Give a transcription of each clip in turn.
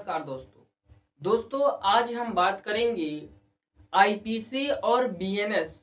नमस्कार दोस्तों आज हम बात करेंगे आईपीसी और बीएनएस।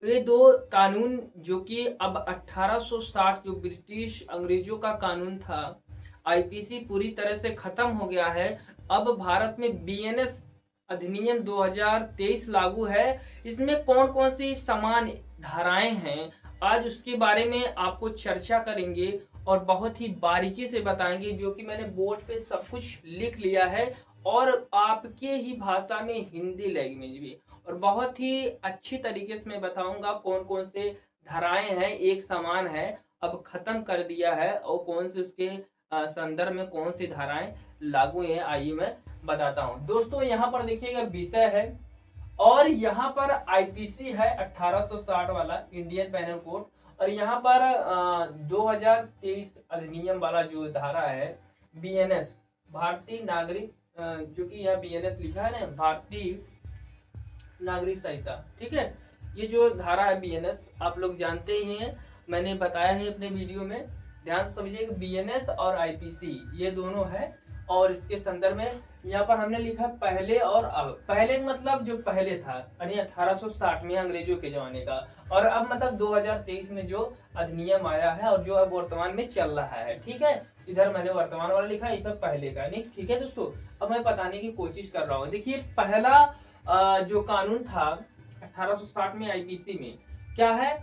ये दो कानून जो कि अब 1860 जो ब्रिटिश अंग्रेजों का कानून था, आईपीसी पूरी तरह से खत्म हो गया है। अब भारत में बीएनएस अधिनियम 2023 लागू है। इसमें कौन कौन सी समान धाराएं हैं, आज उसके बारे में आपको चर्चा करेंगे और बहुत ही बारीकी से बताएंगे, जो कि मैंने बोर्ड पे सब कुछ लिख लिया है और आपके ही भाषा में हिंदी लैंग्वेज भी, और बहुत ही अच्छी तरीके से मैं बताऊंगा कौन कौन से धाराएं हैं, एक समान है, अब खत्म कर दिया है, और कौन से उसके संदर्भ में कौन सी धाराएं लागू है। आइए मैं बताता हूं दोस्तों। यहाँ पर देखिएगा विषय है और यहाँ पर आईपीसी है 1860 वाला इंडियन पैनल कोड, और यहाँ पर 2023 अधिनियम वाला जो धारा है बीएनएस भारतीय नागरिक, जो कि यहाँ बीएनएस लिखा है ना, भारतीय नागरिक संहिता। ठीक है, ये जो धारा है बीएनएस आप लोग जानते ही हैं, मैंने बताया है अपने वीडियो में। ध्यान से समझिए, बीएनएस और आईपीसी ये दोनों है, और इसके संदर्भ में यहाँ पर हमने लिखा पहले और अब। पहले मतलब जो पहले था यानी 1860 में अंग्रेजों के जमाने का, और अब मतलब 2023 में जो अधिनियम आया है और जो अब वर्तमान में चल रहा है। ठीक है, इधर मैंने वर्तमान वाला लिखा, ये सब पहले का नहीं। ठीक है दोस्तों, अब मैं बताने की कोशिश कर रहा हूँ। देखिए पहला जो कानून था 1860 में आईपीसी में क्या है,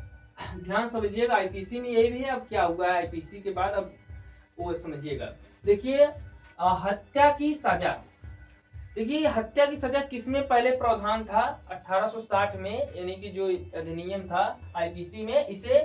ध्यान समझिएगा। आईपीसी में यही भी है, अब क्या हुआ है आईपीसी के बाद, अब वो समझिएगा। देखिए हत्या की सजा। देखिए हत्या की सजा किसमें पहले प्रावधान था 1860 में, यानी कि जो अधिनियम था आईपीसी में, इसे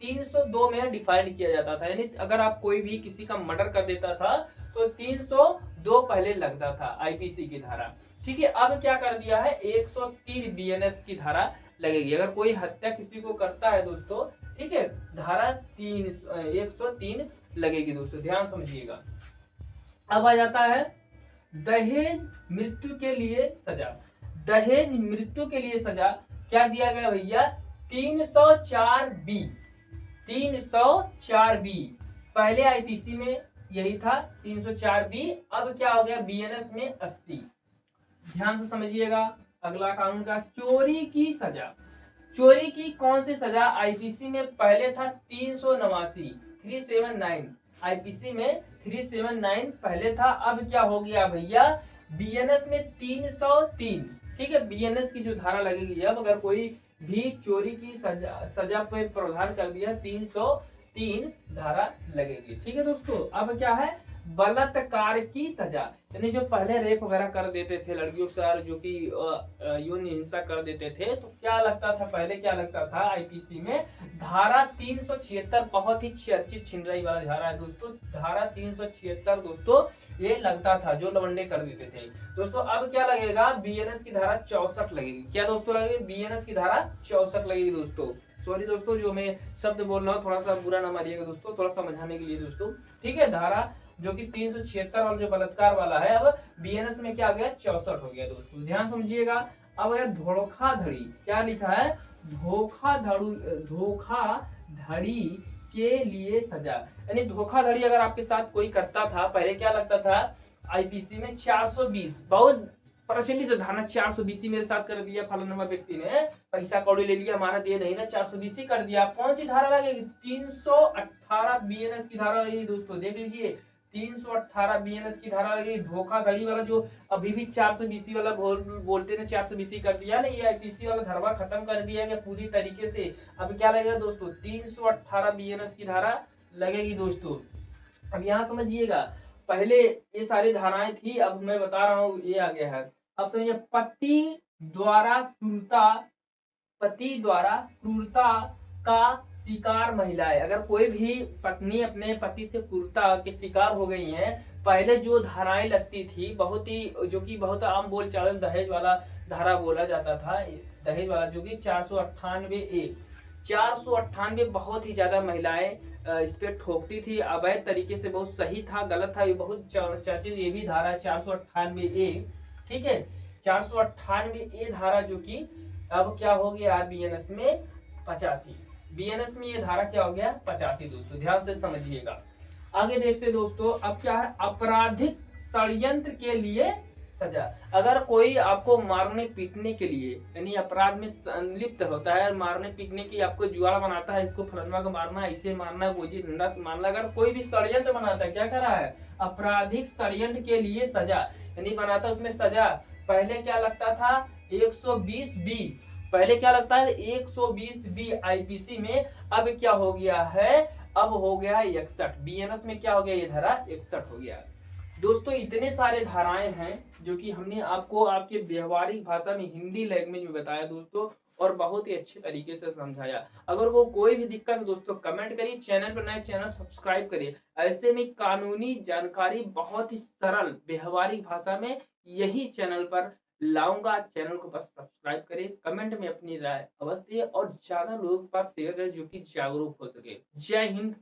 302 में डिफाइंड किया जाता था। यानी अगर आप कोई भी किसी का मर्डर कर देता था तो 302 पहले लगता था आईपीसी की धारा। ठीक है, अब क्या कर दिया है 103 बीएनएस की धारा लगेगी अगर कोई हत्या किसी को करता है दोस्तों। ठीक है, धारा 103 लगेगी दोस्तों, ध्यान समझिएगा। अब आ जाता है दहेज मृत्यु के लिए सजा। दहेज मृत्यु के लिए सजा क्या दिया गया भैया, 304 बी। 304 बी पहले आईपीसी में यही था 304 बी, अब क्या हो गया बीएनएस में 80। ध्यान से समझिएगा। अगला कानून का चोरी की सजा। चोरी की कौन सी सजा आईपीसी में पहले था 389, 379 आईपीसी में 379 पहले था, अब क्या हो गया भैया बीएनएस में 303। ठीक है, बीएनएस की जो धारा लगेगी अब अगर कोई भी चोरी की सजा पे प्रावधान कर दिया 303 धारा लगेगी। ठीक है दोस्तों, अब क्या है बलात्कार की सजा, यानी जो पहले रेप वगैरह कर देते थे लड़कियों के साथ, जो कि यौन हिंसा कर देते थे, तो क्या लगता था पहले, क्या लगता था आईपीसी में धारा 376। बहुत ही चर्चित छिनराई वाला धारा है दोस्तों, धारा 376 दोस्तों ये लगता था जो लवंडे कर देते थे दोस्तों। अब क्या लगेगा बीएनएस की धारा 64 लगेगी। क्या दोस्तों लगेगी बीएनएस की धारा 64 लगेगी दोस्तों। सॉरी दोस्तों, जो मैं शब्द बोल रहा हूँ थोड़ा सा बुरा ना मानिएगा दोस्तों, थोड़ा समझाने के लिए दोस्तों। ठीक है, धारा जो कि 376 वाला जो बलात्कार वाला है, अब बीएनएस में क्या आ गया 64 हो गया दोस्तों, ध्यान समझिएगा। अब है धोखाधड़ी। क्या लिखा है धोखाधड़ी के लिए सजा, यानी धोखाधड़ी अगर आपके साथ कोई करता था, पहले क्या लगता था आईपीसी में 420, बहुत प्रचलित धारा 420 मेरे साथ कर दिया फलाना व्यक्ति ने, पैसा कौड़ी ले लिया, हमारा दिए नहीं ना, 420 कर दिया। कौन सी धारा लगेगी 318 बीएनएस की धारा लगेगी दोस्तों, देख लीजिए 318 बीएनएस की धारा लगेगी। धोखाधड़ी वाला जो अभी भी 420 वाला बोलते हैं 420 कर दिया ना, ये आईपीसी वाला धरवा खत्म कर दिया गया पूरी तरीके से। अब क्या लगेगा दोस्तों 318 बीएनएस की धारा लगेगी दोस्तों। अब यहाँ समझिएगा, पहले ये सारी धाराएं थी, अब मैं बता रहा हूँ ये आ गया है। अब समझिए पति द्वारा क्रूरता का शिकार महिलाएं, अगर कोई भी पत्नी अपने पति से क्रूरता के शिकार हो गई हैं, पहले जो धाराएं लगती थी बहुत ही, जो कि बहुत आम बोलचाल में दहेज वाला धारा बोला जाता था, दहेज वाला जो कि 498 498 बहुत ही ज्यादा महिलाएं इस पे ठोकती थी अवैध तरीके से, बहुत सही था गलत था, ये बहुत चर्चित ये भी धारा है 498 ए। ठीक है, 498 ए धारा जो कि अब क्या हो गया बीएनएस में 85, बीएनएस में ये धारा क्या हो गया 85 दोस्तों, ध्यान से समझिएगा। आगे देखते दोस्तों, अब क्या है आपराधिक षड्यंत्र के लिए सजा। अगर कोई आपको मारने पीटने के लिए यानी अपराध में संलिप्त होता है, मारने पीटने की आपको जुआड़ बनाता है, इसको फलनवा को मारना, इसे मारना, गोजी डंडा से मारना, अगर कोई भी षड्यंत्र बनाता है, क्या कर रहा है, आपराधिक षड्यंत्र के लिए सजा यानी बनाता, उसमें सजा पहले क्या लगता था 120 बी, पहले क्या लगता है 120 बी आईपीसी में, अब क्या हो गया है, अब हो गया 61, बीएनएस में क्या हो गया, ये धारा 61 हो गया। दोस्तों इतने सारे धाराएं हैं जो कि हमने आपको आपके व्यवहारिक भाषा में हिंदी लैंग्वेज में बताया दोस्तों, और बहुत ही अच्छे तरीके से समझाया। अगर वो कोई भी दिक्कत है दोस्तों कमेंट करिए, चैनल पर नए चैनल सब्सक्राइब करिए। ऐसे में कानूनी जानकारी बहुत ही सरल व्यवहारिक भाषा में यही चैनल पर लाऊंगा। चैनल को बस सब्सक्राइब करें, कमेंट में अपनी राय अवश्य दें और ज्यादा लोगों के पास शेयर करें जो कि जागरूक हो सके। जय हिंद।